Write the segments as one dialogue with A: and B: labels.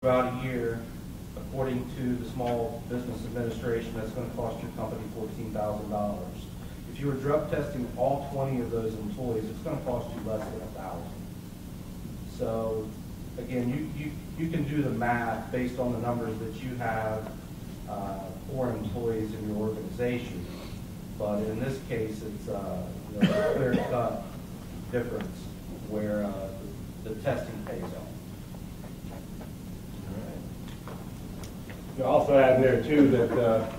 A: throughout a year, according to the Small Business Administration, that's going to cost your company $14,000. If you were drug testing all 20 of those employees, it's going to cost you less than $1,000. So again, you can do the math based on the numbers that you have for employees in your organization. But in this case, it's a clear-cut difference where the testing pays off.
B: You also add in there too that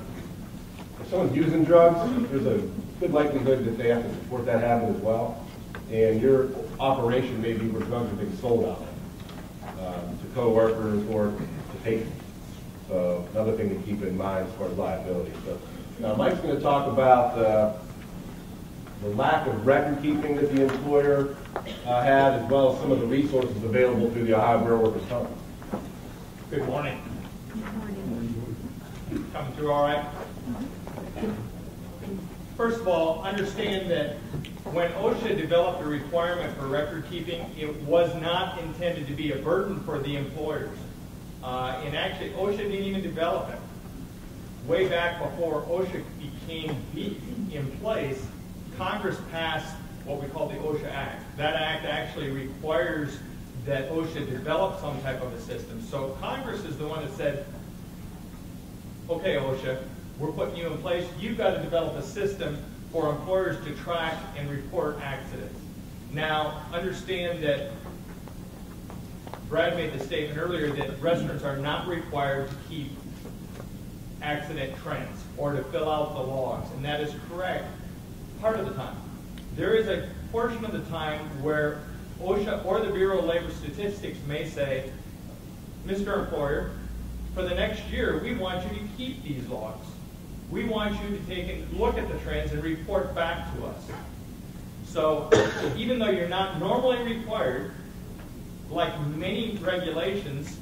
B: if someone's using drugs, there's a good likelihood that they have to support that habit as well. And your operation may be where drugs are being sold out to coworkers or to patients. So another thing to keep in mind as far as liability. So now Mike's going to talk about the lack of record keeping that the employer had, as well as some of the resources available through the Ohio Bureau of Workers' Comp.
C: Good morning. Coming through all right? First of all, understand that when OSHA developed a requirement for record keeping, it was not intended to be a burden for the employers. And actually, OSHA didn't even develop it. Way back before OSHA became in place, Congress passed what we call the OSHA Act. That act actually requires that OSHA develop some type of a system. So Congress is the one that said, okay, OSHA, we're putting you in place. You've got to develop a system for employers to track and report accidents. Now, understand that Brad made the statement earlier that restaurants are not required to keep accident trends or to fill out the logs, and that is correct part of the time. There is a portion of the time where OSHA or the Bureau of Labor Statistics may say, Mr. Employer, for the next year, we want you to keep these logs. We want you to take a look at the trends and report back to us. So even though you're not normally required, like many regulations,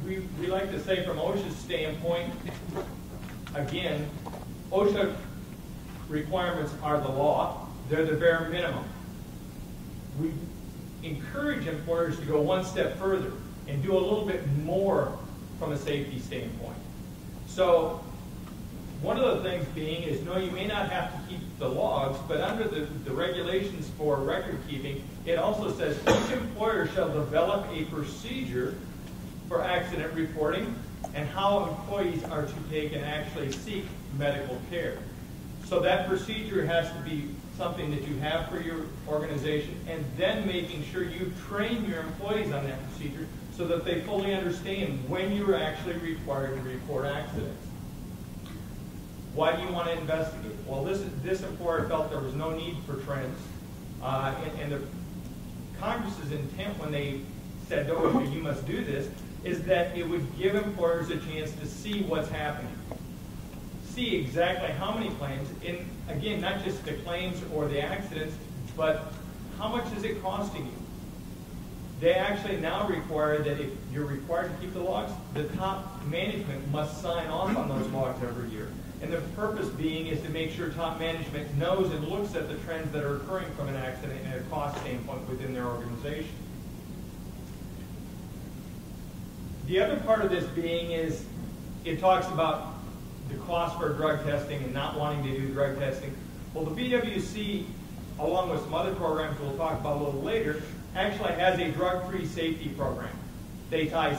C: we like to say from OSHA's standpoint, again, OSHA requirements are the law. They're the bare minimum. We encourage employers to go one step further and do a little bit more from a safety standpoint. So one of the things being is, no, you may not have to keep the logs, but under the regulations for record keeping, it also says each employer shall develop a procedure for accident reporting and how employees are to take and actually seek medical care. So that procedure has to be something that you have for your organization, and then making sure you train your employees on that procedure so that they fully understand when you're actually required to report accidents. Why do you want to investigate? Well, this employer felt there was no need for trends, and the Congress's intent when they said, "Oh, you must do this," is that it would give employers a chance to see what's happening, see exactly how many claims, and again, not just the claims or the accidents, but how much is it costing you? They actually now require that if you're required to keep the logs, the top management must sign off on those logs every year. And the purpose being is to make sure top management knows and looks at the trends that are occurring from an accident and a cost standpoint within their organization. The other part of this being is it talks about the cost for drug testing and not wanting to do drug testing. Well, the BWC, along with some other programs we'll talk about a little later, actually has a drug-free safety program. They tie